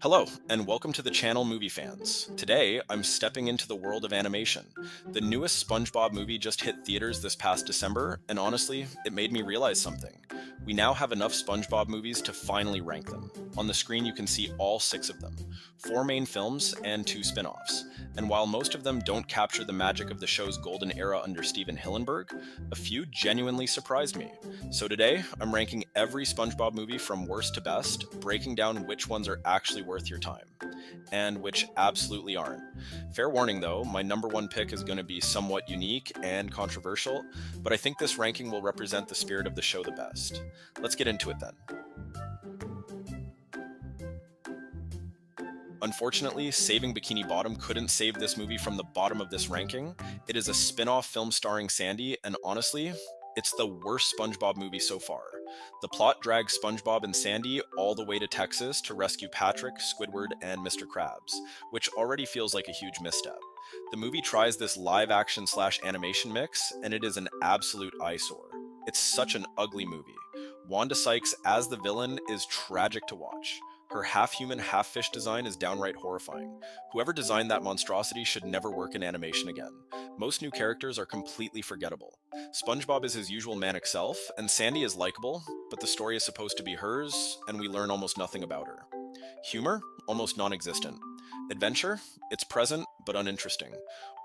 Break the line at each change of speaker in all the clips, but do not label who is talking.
Hello, and welcome to the channel Movie Fans. Today, I'm stepping into the world of animation. The newest SpongeBob movie just hit theaters this past December, and honestly, it made me realize something. We now have enough SpongeBob movies to finally rank them. On the screen, you can see all six of them, four main films and two spin offs. And while most of them don't capture the magic of the show's golden era under Steven Hillenburg, a few genuinely surprised me. So today, I'm ranking every SpongeBob movie from worst to best, breaking down which ones are actually worth your time, and which absolutely aren't. Fair warning though, my number one pick is going to be somewhat unique and controversial, but I think this ranking will represent the spirit of the show the best. Let's get into it then. Unfortunately, Saving Bikini Bottom couldn't save this movie from the bottom of this ranking. It is a spin-off film starring Sandy, and honestly, it's the worst SpongeBob movie so far. The plot drags SpongeBob and Sandy all the way to Texas to rescue Patrick, Squidward, and Mr. Krabs, which already feels like a huge misstep. The movie tries this live action / animation mix, and it is an absolute eyesore. It's such an ugly movie. Wanda Sykes as the villain is tragic to watch. Her half-human, half-fish design is downright horrifying. Whoever designed that monstrosity should never work in animation again. Most new characters are completely forgettable. SpongeBob is his usual manic self, and Sandy is likable, but the story is supposed to be hers, and we learn almost nothing about her. Humor? Almost non-existent. Adventure? It's present, but uninteresting.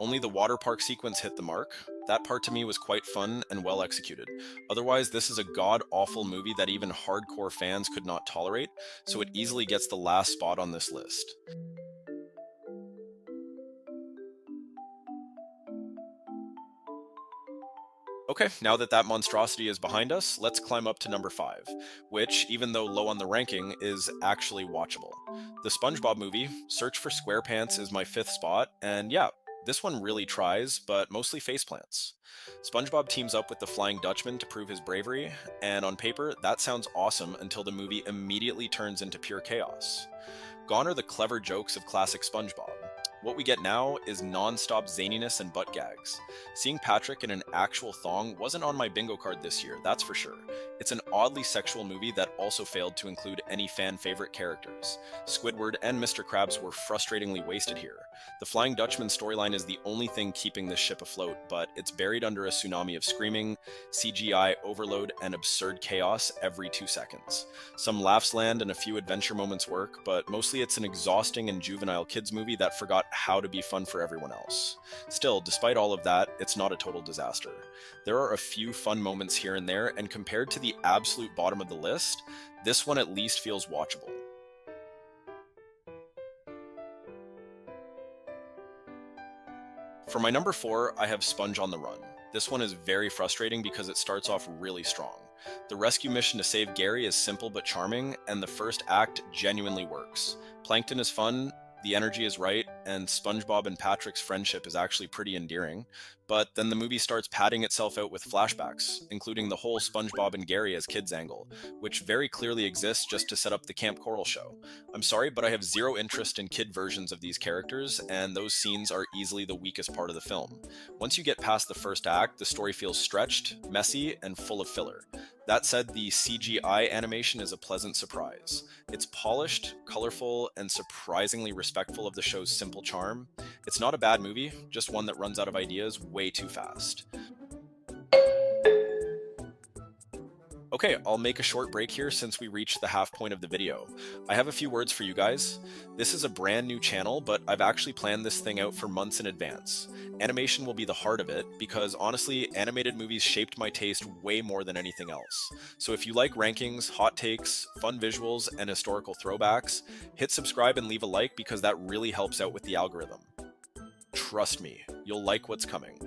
Only the water park sequence hit the mark. That part to me was quite fun and well executed. Otherwise, this is a god-awful movie that even hardcore fans could not tolerate, so it easily gets the last spot on this list. Okay, now that that monstrosity is behind us, let's climb up to number 5, which, even though low on the ranking, is actually watchable. The SpongeBob movie, Search for SquarePants, is my 5th spot, and yeah, this one really tries, but mostly faceplants. SpongeBob teams up with the Flying Dutchman to prove his bravery, and on paper, that sounds awesome until the movie immediately turns into pure chaos. Gone are the clever jokes of classic SpongeBob. What we get now is non-stop zaniness and butt gags. Seeing Patrick in an actual thong wasn't on my bingo card this year, that's for sure. It's an oddly sexual movie that also failed to include any fan-favorite characters. Squidward and Mr. Krabs were frustratingly wasted here. The Flying Dutchman storyline is the only thing keeping this ship afloat, but it's buried under a tsunami of screaming, CGI overload, and absurd chaos every 2 seconds. Some laughs land and a few adventure moments work, but mostly it's an exhausting and juvenile kids movie that forgot how to be fun for everyone else. Still, despite all of that, it's not a total disaster. There are a few fun moments here and there, and compared to the absolute bottom of the list, this one at least feels watchable. For my number 4, I have Sponge on the Run. This one is very frustrating because it starts off really strong. The rescue mission to save Gary is simple but charming, and the first act genuinely works. Plankton is fun, the energy is right, and SpongeBob and Patrick's friendship is actually pretty endearing. But then the movie starts padding itself out with flashbacks, including the whole SpongeBob and Gary as kids angle, which very clearly exists just to set up the Camp Coral show. I'm sorry, but I have zero interest in kid versions of these characters, and those scenes are easily the weakest part of the film. Once you get past the first act, the story feels stretched, messy, and full of filler. That said, the CGI animation is a pleasant surprise. It's polished, colorful, and surprisingly respectful of the show's simple charm. It's not a bad movie, just one that runs out of ideas way too fast. Okay, I'll make a short break here since we reached the half point of the video. I have a few words for you guys. This is a brand new channel, but I've actually planned this thing out for months in advance. Animation will be the heart of it, because honestly, animated movies shaped my taste way more than anything else. So if you like rankings, hot takes, fun visuals, and historical throwbacks, hit subscribe and leave a like because that really helps out with the algorithm. Trust me, you'll like what's coming.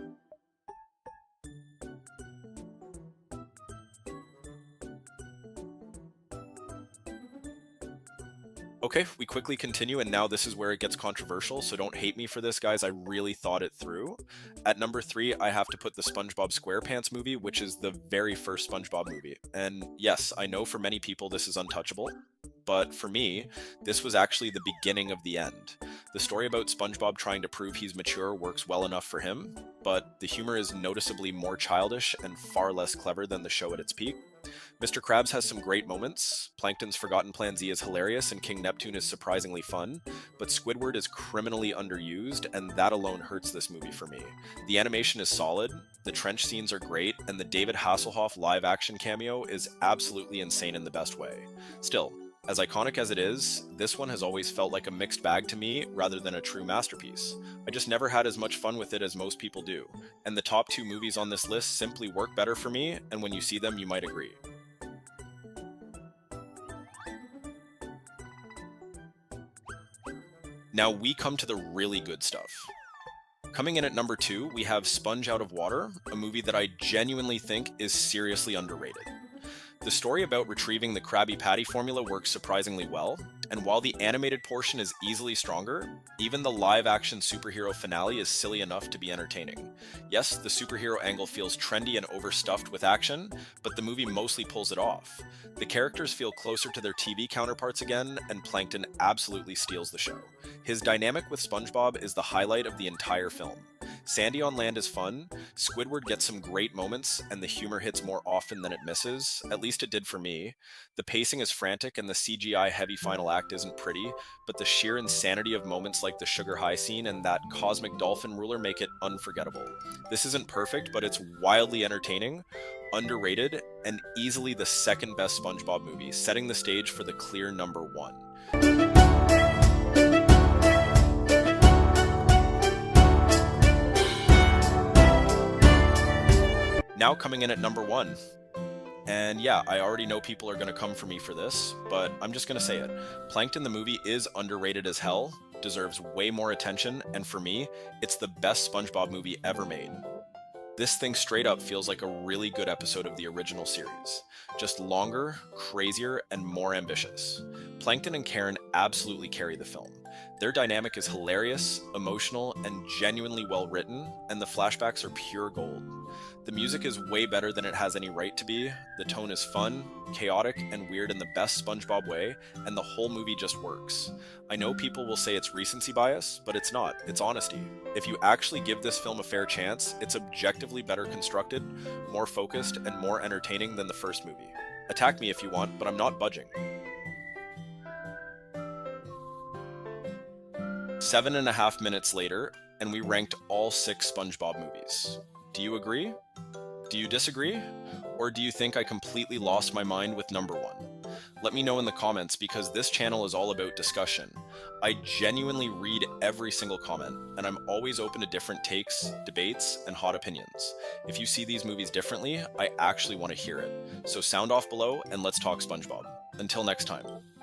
Okay, we quickly continue, and now this is where it gets controversial, so don't hate me for this, guys. I really thought it through. At number 3, I have to put the SpongeBob SquarePants movie, which is the very first SpongeBob movie. And yes, I know for many people this is untouchable. But for me, this was actually the beginning of the end. The story about SpongeBob trying to prove he's mature works well enough for him, but the humor is noticeably more childish and far less clever than the show at its peak. Mr. Krabs has some great moments. Plankton's Forgotten Plan Z is hilarious, and King Neptune is surprisingly fun, but Squidward is criminally underused, and that alone hurts this movie for me. The animation is solid, the trench scenes are great, and the David Hasselhoff live action cameo is absolutely insane in the best way. Still, as iconic as it is, this one has always felt like a mixed bag to me rather than a true masterpiece. I just never had as much fun with it as most people do, and the top two movies on this list simply work better for me, and when you see them, you might agree. Now we come to the really good stuff. Coming in at number 2, we have Sponge Out of Water, a movie that I genuinely think is seriously underrated. The story about retrieving the Krabby Patty formula works surprisingly well, and while the animated portion is easily stronger, even the live-action superhero finale is silly enough to be entertaining. Yes, the superhero angle feels trendy and overstuffed with action, but the movie mostly pulls it off. The characters feel closer to their TV counterparts again, and Plankton absolutely steals the show. His dynamic with SpongeBob is the highlight of the entire film. Sandy on Land is fun, Squidward gets some great moments, and the humor hits more often than it misses, at least it did for me. The pacing is frantic and the CGI heavy final act isn't pretty, but the sheer insanity of moments like the Sugar High scene and that cosmic dolphin ruler make it unforgettable. This isn't perfect, but it's wildly entertaining, underrated, and easily the second best SpongeBob movie, setting the stage for the clear number 1. Now coming in at number 1. And yeah, I already know people are going to come for me for this, but I'm just going to say it. Plankton the movie is underrated as hell, deserves way more attention, and for me, it's the best SpongeBob movie ever made. This thing straight up feels like a really good episode of the original series. Just longer, crazier, and more ambitious. Plankton and Karen absolutely carry the film. Their dynamic is hilarious, emotional, and genuinely well written, and the flashbacks are pure gold. The music is way better than it has any right to be, the tone is fun, chaotic, and weird in the best SpongeBob way, and the whole movie just works. I know people will say it's recency bias, but it's not, it's honesty. If you actually give this film a fair chance, it's objectively better constructed, more focused, and more entertaining than the first movie. Attack me if you want, but I'm not budging. 7.5 minutes later, and we ranked all 6 SpongeBob movies. Do you agree? Do you disagree? Or do you think I completely lost my mind with number 1? Let me know in the comments because this channel is all about discussion. I genuinely read every single comment, and I'm always open to different takes, debates, and hot opinions. If you see these movies differently, I actually want to hear it. So sound off below and let's talk SpongeBob. Until next time.